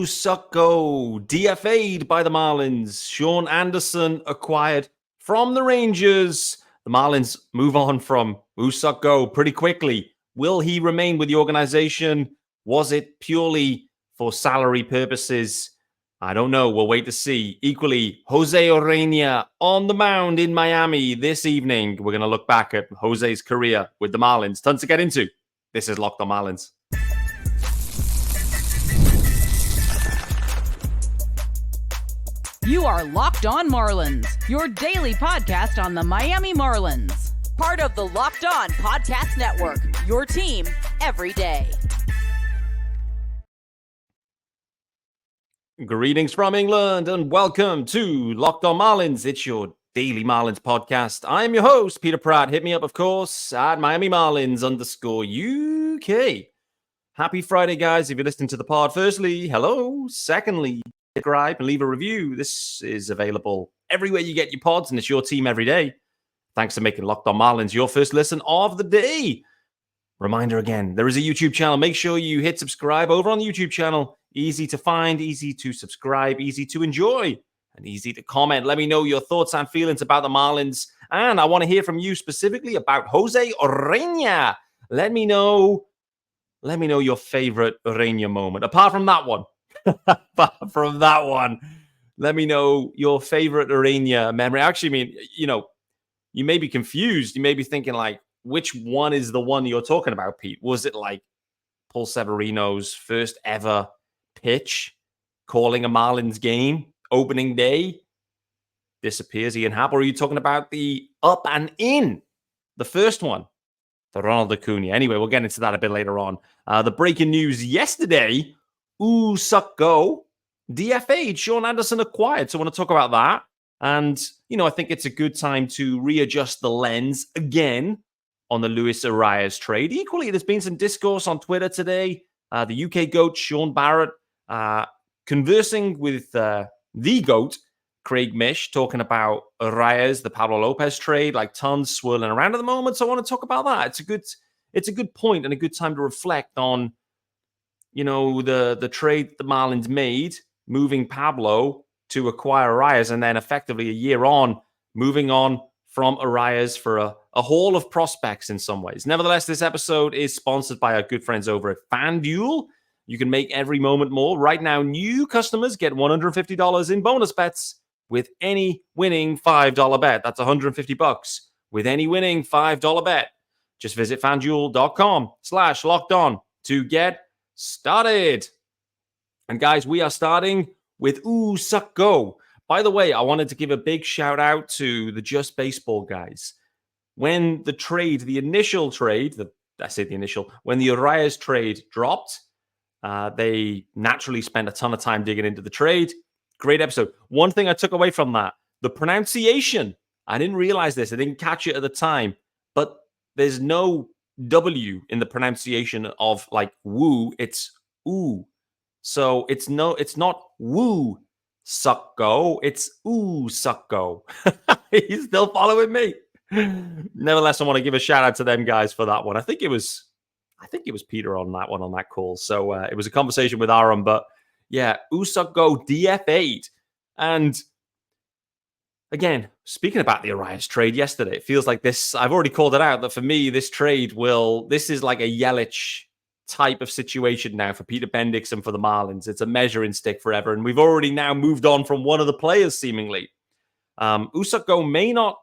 Woo-Suk Go DFA'd by the Marlins. Shaun Anderson acquired from the Rangers. The Marlins move on from Woo-Suk Go pretty quickly. Will he remain with the organization? Was it purely for salary purposes? I don't know. We'll wait to see. Equally, Jose Urena on the mound in Miami this evening. We're going to look back at Jose's career with the Marlins. Tons to get into. This is Locked on Marlins. You are Locked on Marlins, your daily podcast on the Miami Marlins. Part of the Locked On Podcast Network, your team every day. Greetings from England and welcome to Locked on Marlins. It's your daily Marlins podcast. I am your host, Peter Pratt. Hit me up, of course, at Miami Marlins _UK. Happy Friday, guys. If you're listening to the pod, firstly, hello. Secondly, subscribe and leave a review. This is available everywhere you get your pods, and it's your team every day. Thanks for making Locked on Marlins your first listen of the day. Reminder again, there is a YouTube channel. Make sure you hit subscribe over on the YouTube channel. Easy to find, easy to subscribe, easy to enjoy, and easy to comment. Let me know your thoughts and feelings about the Marlins. And I want to hear from you specifically about Jose Urena. Let me know your favorite Urena moment. Apart from that one, let me know your favorite Urena memory. Actually, I mean, you may be confused. You may be thinking, like, which one is the one you're talking about, Pete? Was it like Paul Severino's first ever pitch, calling a Marlins game, opening day, disappears Ian Happ? Or are you talking about the up and in, the first one, the Ronald Acuna? Anyway, we'll get into that a bit later on. The breaking news yesterday, Woo-Suk Go DFA'd, Shaun Anderson acquired. So I want to talk about that. And, I think it's a good time to readjust the lens again on the Luis Arraez trade. Equally, there's been some discourse on Twitter today. The UK GOAT, Sean Barrett, conversing with the GOAT, Craig Mish, talking about Arraez, the Pablo Lopez trade, like tons swirling around at the moment. So I want to talk about that. It's a good point and a good time to reflect on, the trade the Marlins made, moving Pablo to acquire Arraez, and then effectively a year on, moving on from Arraez for a haul of prospects in some ways. Nevertheless, this episode is sponsored by our good friends over at FanDuel. You can make every moment more. Right now, new customers get $150 in bonus bets with any winning $5 bet. That's $150 with any winning $5 bet. Just visit FanDuel.com/locked-on to get started. And guys, we are starting with Woo-Suk Go. By the way, I wanted to give a big shout out to the Just Baseball guys. When the initial trade, when the Arraez trade dropped, they naturally spent a ton of time digging into the trade. Great episode. One thing I took away from that, the pronunciation. I didn't realize this. I didn't catch it at the time, but there's no W in the pronunciation of like woo. It's ooh. So it's not Woo-Suk Go. It's Woo-Suk Go. He's still following me. Nevertheless, I want to give a shout out to them guys for that one. I think it was Peter on that one, on that call. So it was a conversation with Aaron, but yeah, Woo-Suk Go DFA'd. And again, speaking about the Arraez trade yesterday, it feels like this, I've already called it out, that for me, this trade this is like a Yelich type of situation now for Peter Bendix and for the Marlins. It's a measuring stick forever. And we've already now moved on from one of the players, seemingly. Woo-Suk Go may not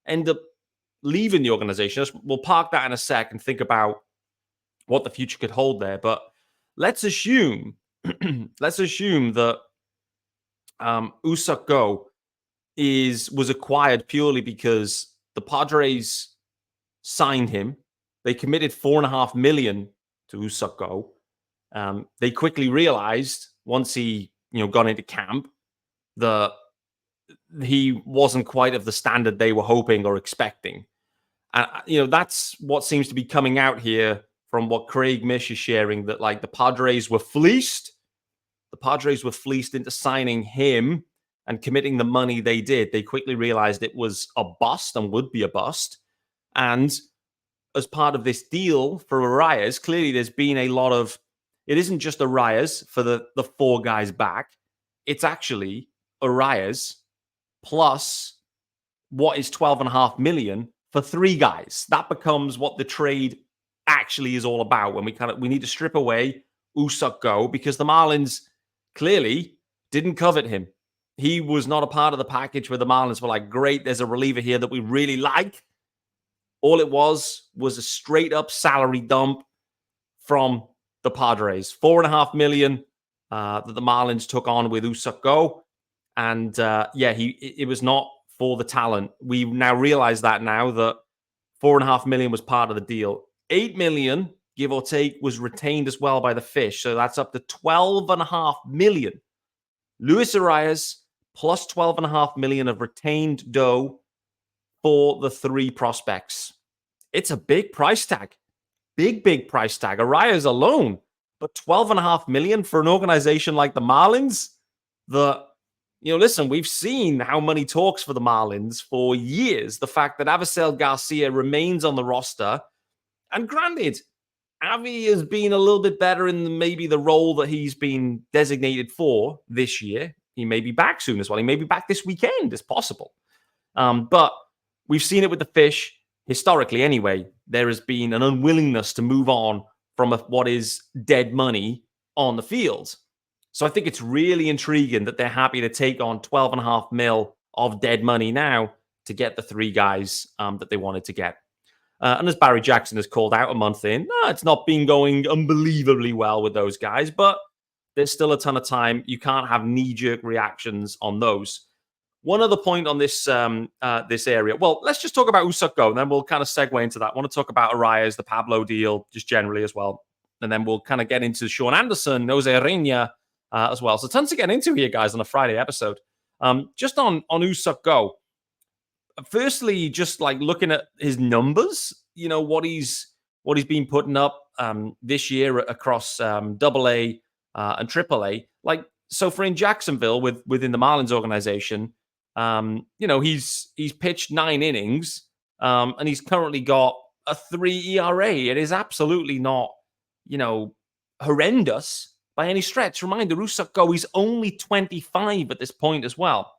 end up leaving the organization. We'll park that in a sec and think about what the future could hold there. But let's assume that Woo-Suk Go was acquired purely because the Padres signed him. They committed $4.5 million to Woo-Suk Go. They quickly realized once he got into camp that he wasn't quite of the standard they were hoping or expecting. And that's what seems to be coming out here from what Craig Mish is sharing, that like the Padres were fleeced. The Padres were fleeced into signing him and committing the money they did. They quickly realized it was a bust and would be a bust. And as part of this deal for Arraez, clearly there's been a lot of it isn't just Arraez for the 4 guys back. It's actually Arraez plus what is 12.5 million for 3 guys. That becomes what the trade actually is all about when we need to strip away Woo-Suk Go, because the Marlins clearly didn't covet him. He was not a part of the package where the Marlins were like, great, there's a reliever here that we really like. All it was a straight up salary dump from the Padres. 4.5 million that the Marlins took on with Woo-Suk Go. And it was not for the talent. We now realize that now that 4.5 million was part of the deal. 8 million, give or take, was retained as well by the Fish. So that's up to 12.5 million. Luis Arraez plus 12.5 million of retained dough for the 3 prospects. It's a big price tag. Big price tag. Arraez alone. But 12.5 million for an organization like the Marlins? Listen, we've seen how money talks for the Marlins for years. The fact that Avisail Garcia remains on the roster. And granted, Avi has been a little bit better in maybe the role that he's been designated for this year. He may be back soon as well. He may be back this weekend. It's possible. But we've seen it with the Fish. Historically, anyway, there has been an unwillingness to move on from what is dead money on the field. So I think it's really intriguing that they're happy to take on 12.5 mil of dead money now to get the 3 guys that they wanted to get. And as Barry Jackson has called out a month in, it's not been going unbelievably well with those guys, but there's still a ton of time. You can't have knee-jerk reactions on those. One other point on this this area. Well, let's just talk about Woo-Suk Go, and then we'll kind of segue into that. I want to talk about Arraez, the Pablo deal, just generally as well. And then we'll kind of get into Shaun Anderson, Jose Urena as well. So tons to get into here, guys, on a Friday episode. Just on Woo-Suk Go. Firstly, just like looking at his numbers, what he's been putting up this year across AA and AAA. Like, so for in Jacksonville within the Marlins organization, he's pitched 9 innings and he's currently got a 3 ERA. It is absolutely not, horrendous by any stretch. Reminder, Woo-Suk Go, he's only 25 at this point as well.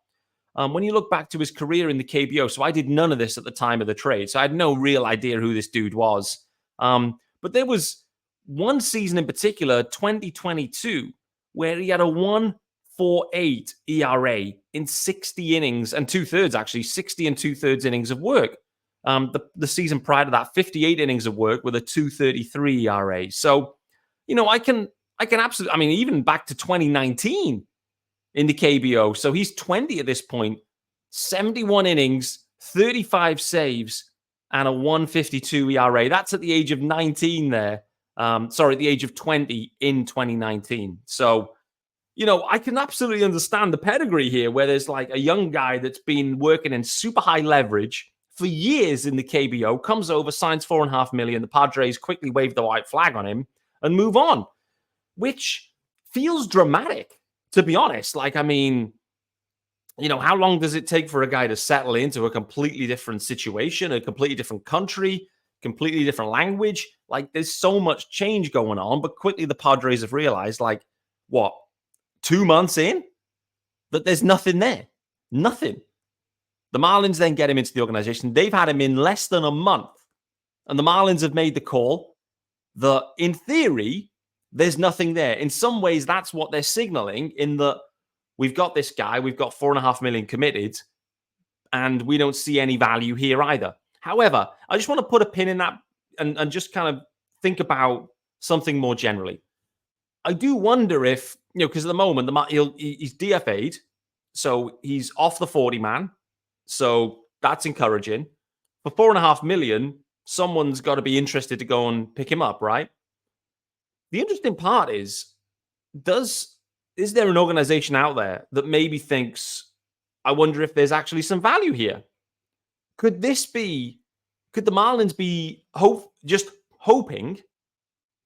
When you look back to his career in the KBO, so I did none of this at the time of the trade, so I had no real idea who this dude was. But there was one season in particular, 2022, where he had a 1.48 ERA in 60 innings and 2/3, actually, 60 and 2/3 innings of work. The season prior to that, 58 innings of work with a 2.33 ERA. So, I can absolutely, even back to 2019 in the KBO. So he's 20 at this point, 71 innings, 35 saves, and a 1.52 ERA. That's at the age of 19 there. At the age of 20 in 2019. So, I can absolutely understand the pedigree here where there's like a young guy that's been working in super high leverage for years in the KBO, comes over, signs 4.5 million. The Padres quickly wave the white flag on him and move on, which feels dramatic, to be honest. Like, how long does it take for a guy to settle into a completely different situation, a completely different country, completely different language? Like, there's so much change going on, but quickly the Padres have realized, 2 months in, that there's nothing there. Nothing. The Marlins then get him into the organization. They've had him in less than a month. And the Marlins have made the call that, in theory, there's nothing there. In some ways, that's what they're signaling, in that we've got this guy, we've got 4.5 million committed, and we don't see any value here either. However, I just want to put a pin in that and just kind of think about something more generally. I do wonder if, because at the moment, he's DFA'd, so he's off the 40-man, so that's encouraging. For 4.5 million, someone's got to be interested to go and pick him up, right? The interesting part is there an organization out there that maybe thinks, I wonder if there's actually some value here? Could the Marlins be just hoping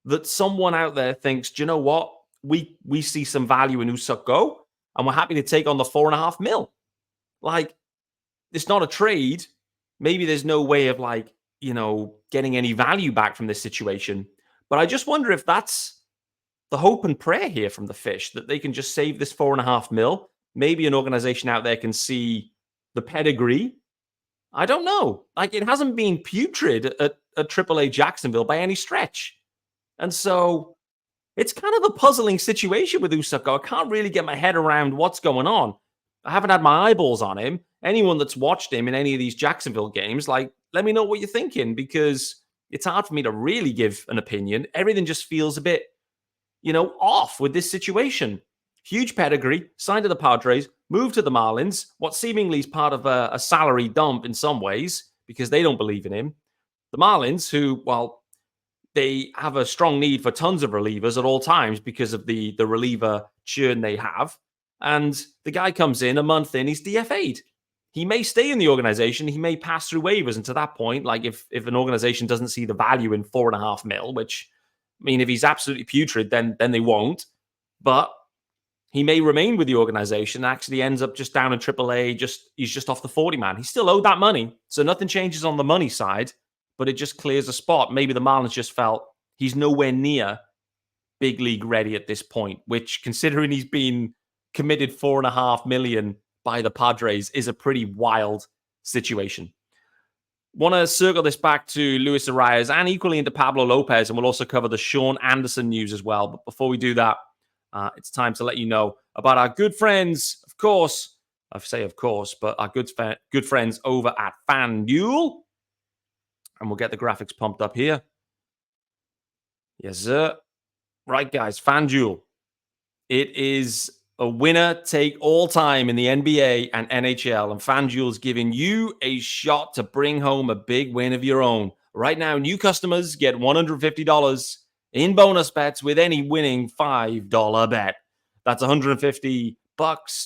that someone out there thinks, do you know what? We see some value in Woo-Suk Go, and we're happy to take on the 4.5 mil. Like, it's not a trade. Maybe there's no way of getting any value back from this situation. But I just wonder if that's the hope and prayer here from the Fish that they can just save this $4.5 million. Maybe an organization out there can see the pedigree. I don't know. Like, it hasn't been putrid at AAA Jacksonville by any stretch. And so it's kind of a puzzling situation with Woo-Suk Go. I can't really get my head around what's going on. I haven't had my eyeballs on him. Anyone that's watched him in any of these Jacksonville games, like, let me know what you're thinking, because it's hard for me to really give an opinion. Everything just feels a bit, off with this situation. Huge pedigree, signed to the Padres, moved to the Marlins, what seemingly is part of a salary dump in some ways, because they don't believe in him. The Marlins, who, well, they have a strong need for tons of relievers at all times because of the reliever churn they have. And the guy comes in a month in, he's DFA'd. He may stay in the organization. He may pass through waivers. And to that point, like if an organization doesn't see the value in $4.5 million, which, I mean, if he's absolutely putrid, then they won't. But he may remain with the organization, actually ends up just down in AAA. He's just off the 40-man. He's still owed that money. So nothing changes on the money side, but it just clears a spot. Maybe the Marlins just felt he's nowhere near big league ready at this point, which, considering he's been committed $4.5 million by the Padres, is a pretty wild situation. Want to circle this back to Luis Arraez and equally into Pablo Lopez, and we'll also cover the Shaun Anderson news as well. But before we do that, it's time to let you know about our good friends, of course. I say of course, but our good friends over at FanDuel. And we'll get the graphics pumped up here. Yes, sir. Right, guys, FanDuel. It is a winner take all time in the NBA and NHL, and FanDuel's giving you a shot to bring home a big win of your own. Right now, new customers get $150 in bonus bets with any winning $5 bet. That's $150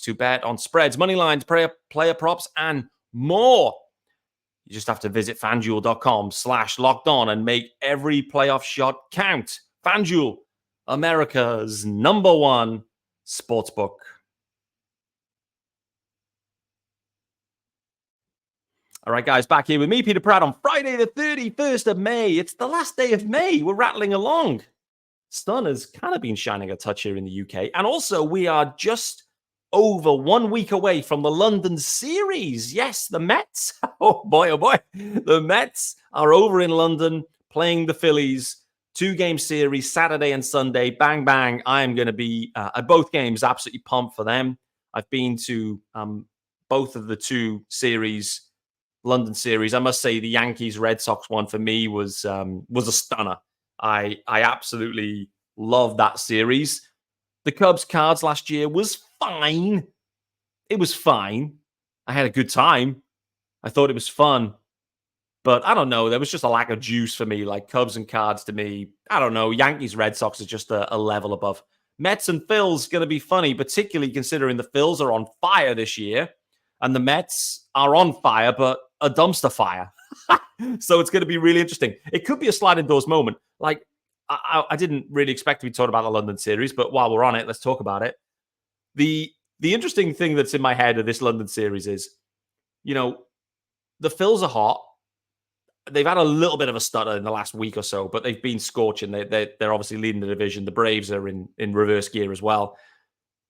to bet on spreads, money lines, player props, and more. You just have to visit FanDuel.com/lockedon and make every playoff shot count. FanDuel, America's #1 sportsbook. All right, guys, back here with me, Peter Pratt, on Friday the 31st of May. It's the last day of May. We're rattling along. Sun has kind of been shining a touch here in the UK. And also, we are just over 1 week away from the London series. Yes, the Mets. Oh, boy. The Mets are over in London playing the Phillies. 2-game series, Saturday and Sunday. Bang, bang. I am going to be at both games, absolutely pumped for them. I've been to both of the 2 series, London series. I must say the Yankees-Red Sox one for me was a stunner. I absolutely love that series. The Cubs-Cards last year was fine. It was fine. I had a good time. I thought it was fun. But I don't know. There was just a lack of juice for me. Like Cubs and Cards to me, I don't know. Yankees, Red Sox are just a level above. Mets and Phils going to be funny, particularly considering the Phils are on fire this year. And the Mets are on fire, but a dumpster fire. So it's going to be really interesting. It could be a sliding doors moment. Like, I didn't really expect to be talking about the London series, but while we're on it, let's talk about it. The interesting thing that's in my head of this London series is, the Phils are hot. They've had a little bit of a stutter in the last week or so, but they've been scorching. They're obviously leading the division. The Braves are in reverse gear as well.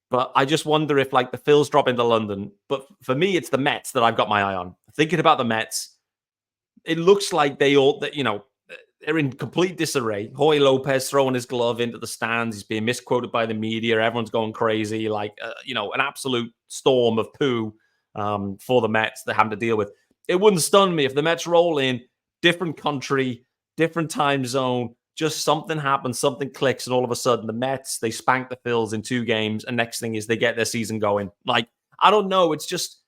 But I just wonder if, like, the Phils drop into London. But for me, it's the Mets that I've got my eye on. Thinking about the Mets, it looks like they're in complete disarray. Jorge Lopez throwing his glove into the stands. He's being misquoted by the media. Everyone's going crazy. Like, an absolute storm of poo for the Mets they're having to deal with. It wouldn't stun me if the Mets roll in, different country, different time zone, just something happens, something clicks, and all of a sudden the Mets, they spank the Phils in 2 games, and next thing is they get their season going. Like, I don't know. It's just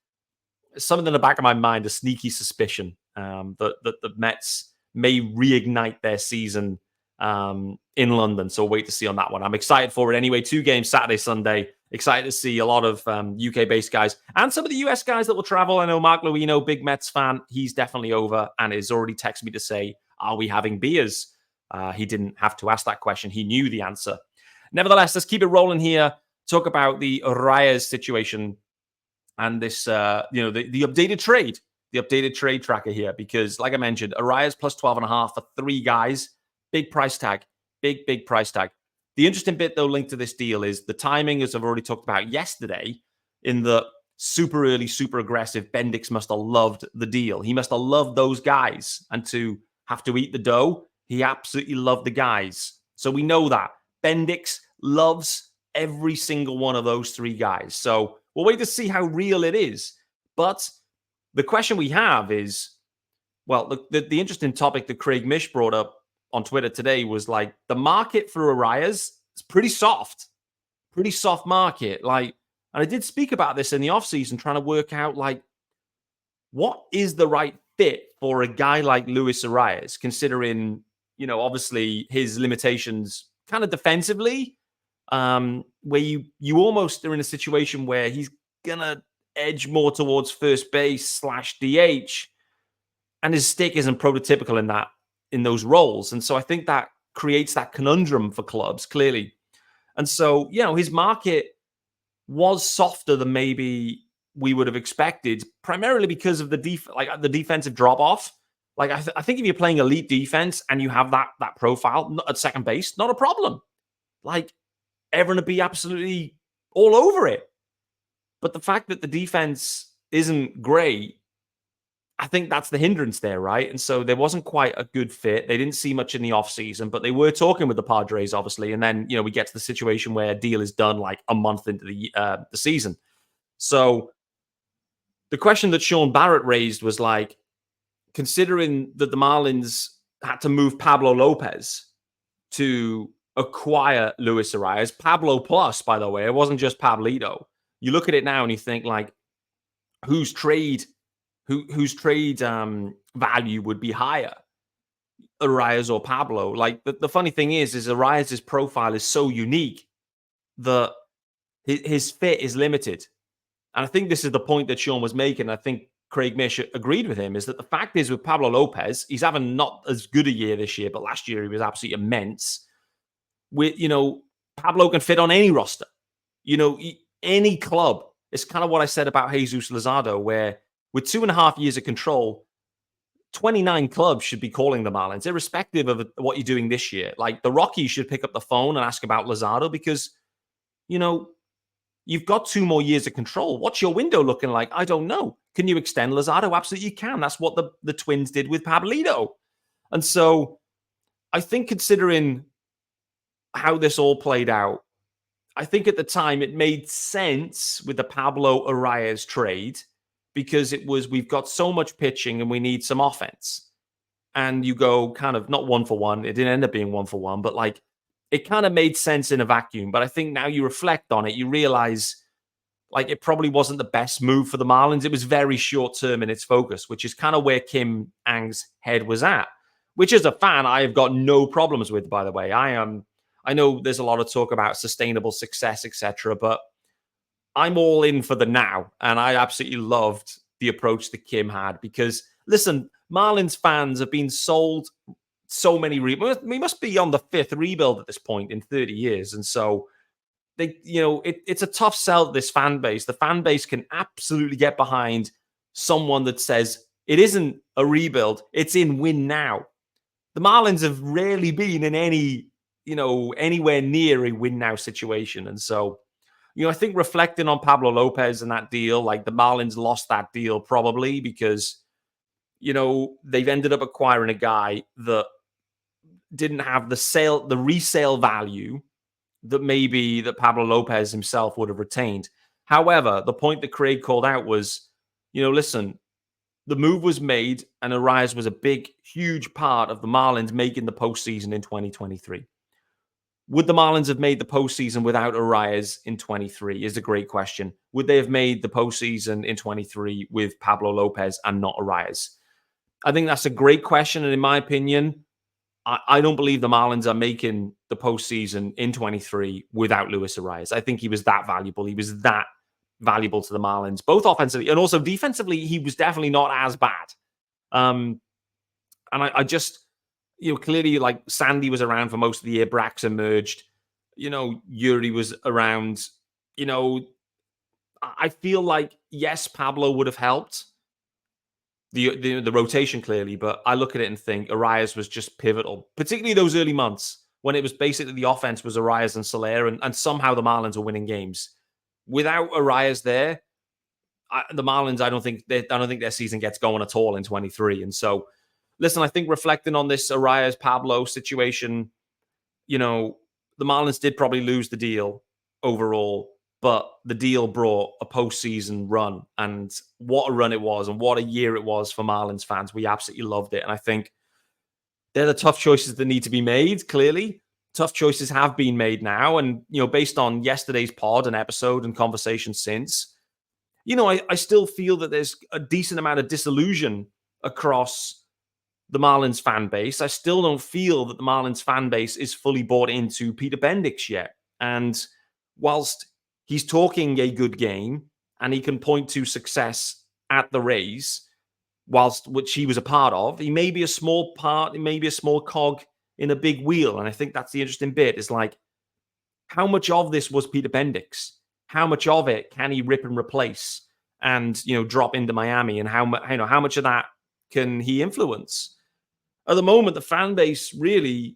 something in the back of my mind, a sneaky suspicion that the Mets may reignite their season in London. So wait to see on that one. I'm excited for it anyway. 2 games, Saturday, Sunday. Excited to see a lot of UK-based guys and some of the US guys that will travel. I know Mark Luino, big Mets fan. He's definitely over and has already texted me to say, are we having beers? He didn't have to ask that question. He knew the answer. Nevertheless, let's keep it rolling here. Talk about the Arraez situation and this, the updated trade. The updated trade tracker here, because like I mentioned, Arraez plus 12.5 for 3 guys. Big price tag. Big price tag. The interesting bit, though, linked to this deal is the timing, as I've already talked about yesterday, in the super early, super aggressive. Bendix must have loved the deal. He must have loved those guys. And to have to eat the dough, he absolutely loved the guys. So we know that. Bendix loves every single one of those 3 guys. So we'll wait to see how real it is. But the question we have is, well, the interesting topic that Craig Mish brought up on Twitter today was like the market for Arraez is pretty soft market. Like, and I did speak about this in the offseason, trying to work out like what is the right fit for a guy like Luis Arraez, considering, you know, obviously his limitations kind of defensively, where you almost are in a situation where he's gonna edge more towards first base / DH, and his stick isn't prototypical in those roles. And so I think that creates that conundrum for clubs, clearly. And so, you know, his market was softer than maybe we would have expected, primarily because of the defensive drop-off. Like, I think if you're playing elite defense and you have that profile at second base, not a problem. Like, everyone would be absolutely all over it. But the fact that the defense isn't great, I think that's the hindrance there, right? And so there wasn't quite a good fit. They didn't see much in the offseason, but they were talking with the Padres, obviously. And then, you know, we get to the situation where a deal is done like a month into the season. So the question that Sean Barrett raised was like, considering that the Marlins had to move Pablo Lopez to acquire Luis Arraez, Pablo plus, by the way, it wasn't just Pablito. You look at it now and you think like, whose trade value would be higher, Arraez or Pablo? Like the funny thing is Arraez's profile is so unique that his fit is limited. And I think this is the point that Sean was making. I think Craig Mish agreed with him, is that the fact is with Pablo Lopez, he's having not as good a year this year, but last year he was absolutely immense. With, you know, Pablo can fit on any roster, you know, any club. It's kind of what I said about Jesus Luzardo, where with 2.5 years of control, 29 clubs should be calling the Marlins, irrespective of what you're doing this year. Like the Rockies should pick up the phone and ask about Luzardo because, you know, you've got 2 more years of control. What's your window looking like? I don't know. Can you extend Luzardo? Absolutely you can. That's what the Twins did with Pablito. And so I think considering how this all played out, I think at the time it made sense with the Pablo Arraez trade because it was, we've got so much pitching and we need some offense. And you go kind of not 1-for-1. It didn't end up being 1-for-1, but like it kind of made sense in a vacuum. But I think now you reflect on it, you realize like it probably wasn't the best move for the Marlins. It was very short term in its focus, which is kind of where Kim Ang's head was at, which as a fan, I have got no problems with, by the way. I know there's a lot of talk about sustainable success, etc., but I'm all in for the now. And I absolutely loved the approach that Kim had because, listen, Marlins fans have been sold so many rebuilds. We must be on the 5th rebuild at this point in 30 years. And so, they, you know, it's a tough sell to this fan base. The fan base can absolutely get behind someone that says it isn't a rebuild, it's in win now. The Marlins have rarely been in any, you know, anywhere near a win now situation. And so, you know, I think reflecting on Pablo Lopez and that deal, like the Marlins lost that deal probably because, you know, they've ended up acquiring a guy that didn't have the resale value that maybe that Pablo Lopez himself would have retained. However, the point that Craig called out was, you know, listen, the move was made and Arraez was a big, huge part of the Marlins making the postseason in 2023. Would the Marlins have made the postseason without Arraez in 23 is a great question. Would they have made the postseason in 23 with Pablo Lopez and not Arraez? I think that's a great question. And in my opinion, I don't believe the Marlins are making the postseason in 23 without Luis Arraez. I think he was that valuable. He was that valuable to the Marlins, both offensively and also defensively. He was definitely not as bad. And I just, you know, clearly like Sandy was around for most of the year. Brax emerged, you know, Yuri was around, you know, I feel like, yes, Pablo would have helped the rotation clearly, but I look at it and think Arraez was just pivotal, particularly those early months when it was basically the offense was Arraez and Soler, and somehow the Marlins were winning games. Without Arraez there, the Marlins, I don't think their season gets going at all in 23. And so, listen, I think reflecting on this Arraez Pablo situation, the Marlins did probably lose the deal overall, but the deal brought a postseason run, and what a run it was, and what a year it was for Marlins fans. We absolutely loved it, and I think they're the tough choices that need to be made. Clearly, tough choices have been made now, and based on yesterday's pod and episode and conversation since. I still feel that there's a decent amount of disillusion across the Marlins fan base. I still don't feel that the Marlins fan base is fully bought into Peter Bendix yet. And whilst he's talking a good game and he can point to success at the Rays, which he was a part of, he may be a small part, he may be a small cog in a big wheel. And I think that's the interesting bit, is like, how much of this was Peter Bendix? How much of it can he rip and replace and, drop into Miami? And how much of that can he influence? At the moment, the fan base really,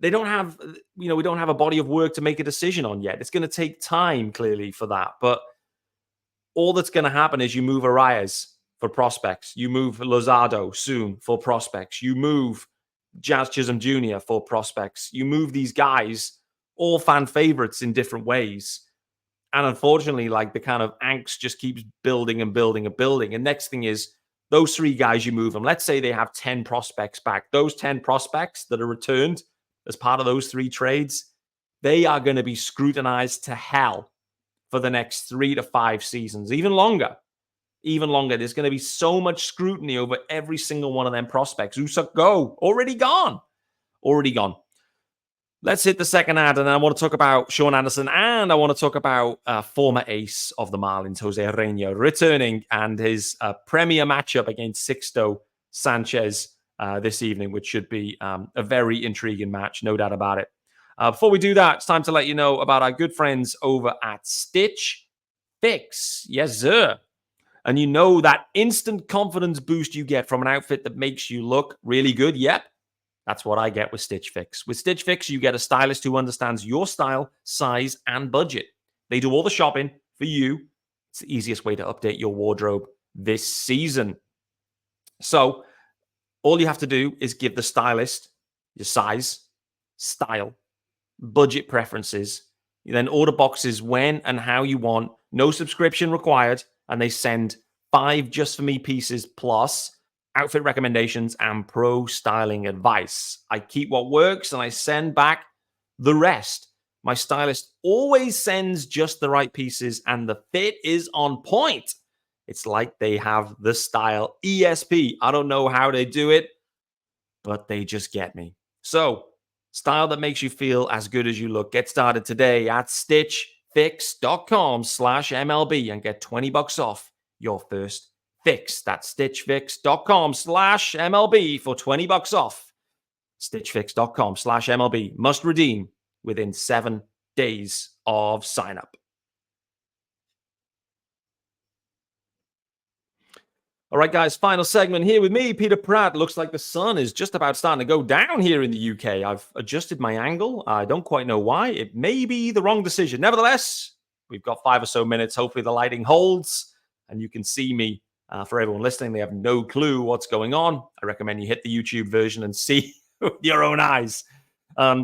they don't have, we don't have a body of work to make a decision on yet. It's going to take time, clearly, for that. But all that's going to happen is you move Arraez for prospects. You move Lozado soon for prospects. You move Jazz Chisholm Jr. for prospects. You move these guys, all fan favorites in different ways. And unfortunately, like, the kind of angst just keeps building and building and building. And next thing is, those 3 guys, you move them. Let's say they have 10 prospects back. Those 10 prospects that are returned as part of those 3 trades, they are going to be scrutinized to hell for the next 3 to 5 seasons, even longer. Even longer. There's going to be so much scrutiny over every single one of them prospects. Woo-Suk Go, already gone. Already gone. Let's hit the second ad, and I want to talk about Shaun Anderson, and I want to talk about former ace of the Marlins, Jose Urena, returning, and his premier matchup against Sixto Sanchez this evening, which should be a very intriguing match, no doubt about it. Before we do that, it's time to let you know about our good friends over at Stitch Fix. Yes, sir. And that instant confidence boost you get from an outfit that makes you look really good. Yep. That's what I get with Stitch Fix. With Stitch Fix, you get a stylist who understands your style, size, and budget. They do all the shopping for you. It's the easiest way to update your wardrobe this season. So all you have to do is give the stylist your size, style, budget preferences. You then order boxes when and how you want. No subscription required. And they send 5 just for me pieces plus outfit recommendations and pro styling advice. I keep what works and I send back the rest. My stylist always sends just the right pieces and the fit is on point. It's like they have the style ESP. I don't know how they do it, but they just get me. So, style that makes you feel as good as you look. Get started today at stitchfix.com/MLB and get $20 off your first fix. That's stitchfix.com/MLB for $20 off. Stitchfix.com/MLB. Must redeem within 7 days of sign up. All right, guys, final segment here with me, Peter Pratt. Looks like the sun is just about starting to go down here in the UK. I've adjusted my angle. I don't quite know why. It may be the wrong decision. Nevertheless, we've got 5 or so minutes. Hopefully the lighting holds and you can see me. For everyone listening, they have no clue what's going on. I recommend you hit the YouTube version and see with your own eyes.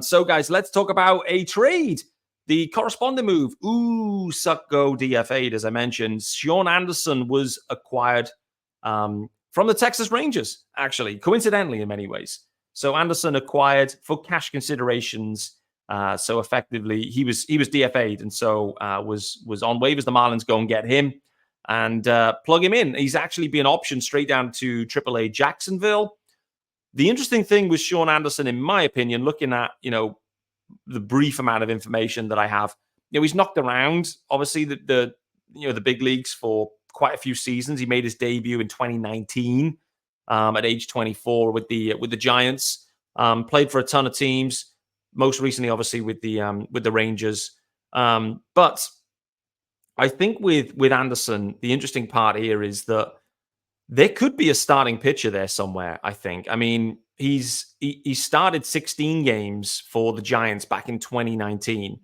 So, guys, let's talk about a trade. The corresponding move, Woo-Suk Go DFA'd, as I mentioned. Shaun Anderson was acquired from the Texas Rangers, actually, coincidentally in many ways. So Anderson acquired for cash considerations. So effectively, he was DFA'd, and so was on waivers. The Marlins go and get him and plug him in. He's actually been optioned straight down to AAA Jacksonville. The interesting thing with Shaun Anderson, in my opinion, looking at the brief amount of information that I have, he's knocked around obviously the big leagues for quite a few seasons. He made his debut in 2019 at age 24 with the Giants. Played for a ton of teams. Most recently, obviously, with the Rangers. But I think with Anderson, the interesting part here is that there could be a starting pitcher there somewhere, I think. I mean, he started 16 games for the Giants back in 2019.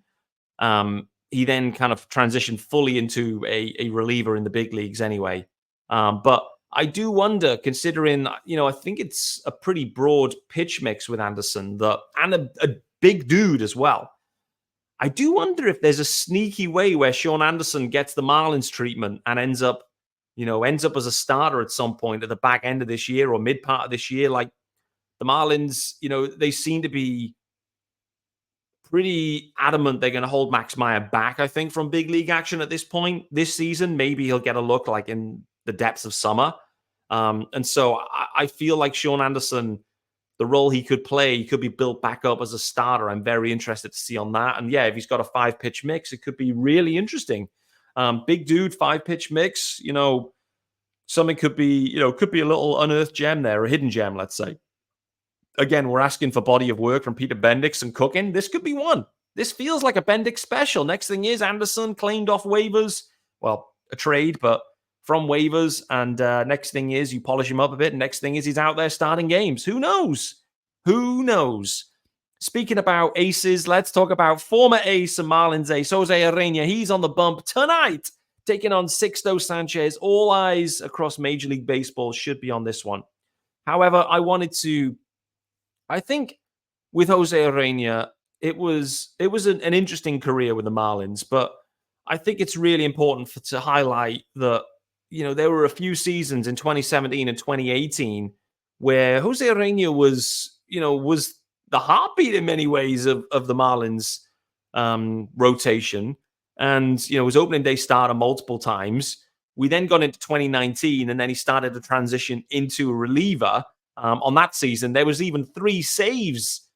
He then kind of transitioned fully into a reliever in the big leagues anyway. But I do wonder, considering, I think it's a pretty broad pitch mix with Anderson and a big dude as well. I do wonder if there's a sneaky way where Shaun Anderson gets the Marlins treatment and ends up as a starter at some point at the back end of this year or mid part of this year. Like the Marlins, they seem to be pretty adamant they're going to hold Max Meyer back, I think, from big league action at this point this season. Maybe he'll get a look like in the depths of summer. And so I feel like Shaun Anderson, the role he could play, he could be built back up as a starter. I'm very interested to see on that. And yeah, if he's got a 5-pitch mix, it could be really interesting. Big dude, 5-pitch mix, something could be a little unearthed gem there, a hidden gem, let's say. Again, we're asking for body of work from Peter Bendix and cooking. This could be one. This feels like a Bendix special. Next thing is Anderson claimed off waivers. Well, a trade, but from waivers. And next thing is you polish him up a bit. Next thing is he's out there starting games. Who knows? Who knows? Speaking about aces, let's talk about former ace and Marlins ace, Jose Urena. He's on the bump tonight, taking on Sixto Sanchez. All eyes across Major League Baseball should be on this one. However, I think with Jose Urena, it was an interesting career with the Marlins, but I think it's really important to highlight that, there were a few seasons in 2017 and 2018 where Jose Urena was the heartbeat in many ways of the Marlins rotation, and, was opening day starter multiple times. We then got into 2019, and then he started to transition into a reliever. On that season, there was even 3 saves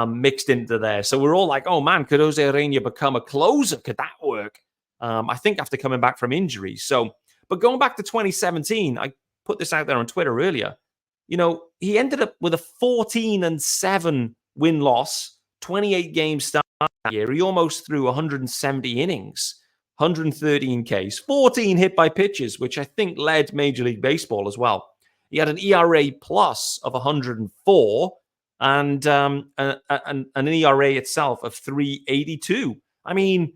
mixed into there. So we're all like, oh man, could Jose Urena become a closer? Could that work? I think after coming back from injury. But going back to 2017, I put this out there on Twitter earlier. He ended up with a 14-7 win-loss, 28 games start that year. He almost threw 170 innings, 113 Ks, 14 hit by pitches, which I think led Major League Baseball as well. He had an ERA plus of 104 and an ERA itself of 3.82. I mean,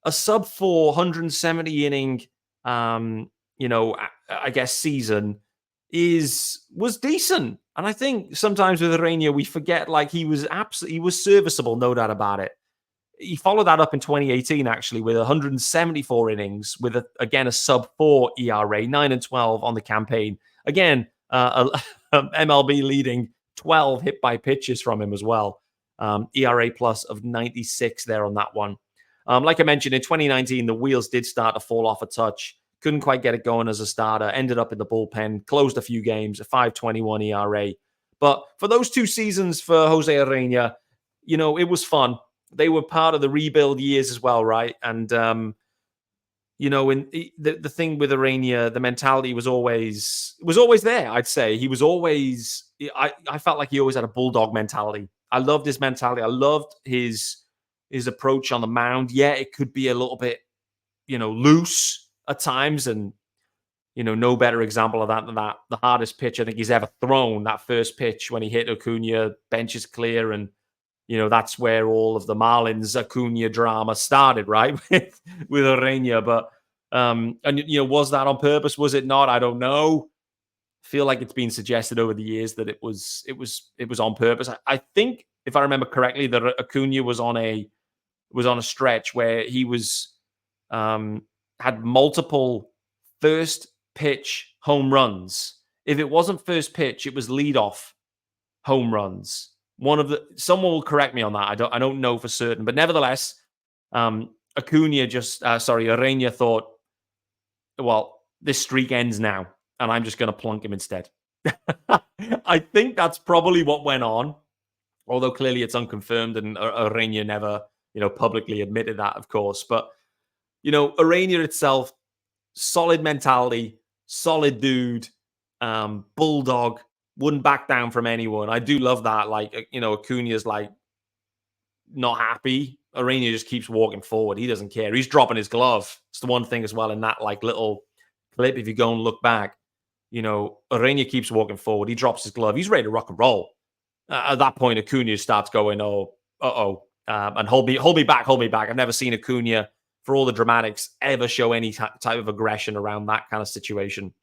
a sub 470 inning, I guess season was decent. And I think sometimes with Urena, we forget he was serviceable, no doubt about it. He followed that up in 2018, actually, with 174 innings, with a sub 4 ERA, 9-12 on the campaign. Again, MLB leading 12 hit by pitches from him as well. ERA plus of 96 there on that one. Like I mentioned, in 2019, the wheels did start to fall off a touch. Couldn't quite get it going as a starter. Ended up in the bullpen. Closed a few games. A 5.21 ERA. But for those 2 seasons for Jose Urena, it was fun. They were part of the rebuild years as well, right? And the thing with Urena, the mentality was always there. I'd say he was always. I felt like he always had a bulldog mentality. I loved his mentality. I loved his approach on the mound. Yeah, it could be a little bit, loose at times, and no better example of that than the hardest pitch I think he's ever thrown. That first pitch when he hit Acuna, bench is clear, and that's where all of the Marlins Acuna drama started, right? with Urena. But was that on purpose? Was it not? I don't know. Feel like it's been suggested over the years that it was on purpose. I think, if I remember correctly, that Acuna was on a stretch where he had multiple first pitch home runs. If it wasn't first pitch, it was leadoff home runs. Someone will correct me on that. I don't know for certain, but nevertheless, Urena thought, well, this streak ends now, and I'm just going to plunk him instead. I think that's probably what went on, although clearly it's unconfirmed, and Urena never, publicly admitted that, of course. But, Urena itself, solid mentality, solid dude, bulldog, wouldn't back down from anyone. I do love that. Acuna's not happy. Urena just keeps walking forward. He doesn't care. He's dropping his glove. It's the one thing as well in that little clip. If you go and look back, Urena keeps walking forward. He drops his glove. He's ready to rock and roll. At that point, Acuna starts going, and hold me back. I've never seen Acuna, for all the dramatics, ever show any type of aggression around that kind of situation.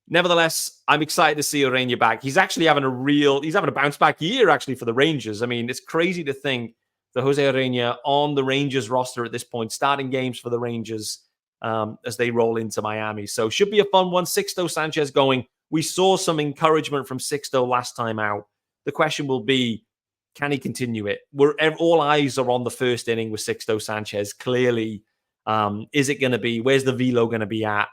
Nevertheless, I'm excited to see Urena back. He's actually having a bounce back year, actually, for the Rangers. I mean, it's crazy to think that Jose Urena on the Rangers roster at this point, starting games for the Rangers as they roll into Miami. So should be a fun one. Sixto Sanchez going. We saw some encouragement from Sixto last time out. The question will be, can he continue it? All eyes are on the first inning with Sixto Sanchez. Clearly, is it going to be? Where's the velo going to be at?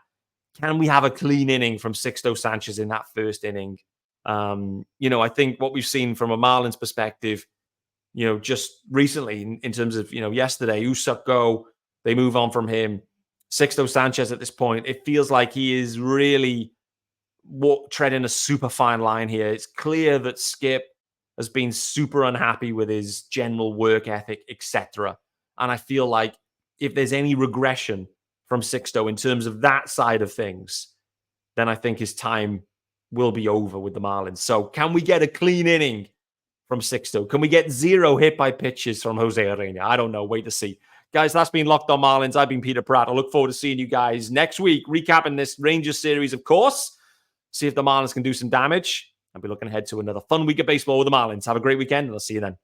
Can we have a clean inning from Sixto Sanchez in that first inning? I think what we've seen from a Marlins perspective, just recently in terms of, yesterday, Woo-Suk Go, they move on from him. Sixto Sanchez at this point, it feels like he is really treading a super fine line here. It's clear that Skip has been super unhappy with his general work ethic, etc. And I feel like if there's any regression from Sixto in terms of that side of things, then I think his time will be over with the Marlins. So can we get a clean inning from Sixto? Can we get 0 hit by pitches from Jose Urena? I don't know. Wait to see. Guys, that's been Locked On Marlins. I've been Peter Pratt. I look forward to seeing you guys next week, recapping this Rangers series, of course. See if the Marlins can do some damage. I'll be looking ahead to another fun week of baseball with the Marlins. Have a great weekend, and I'll see you then.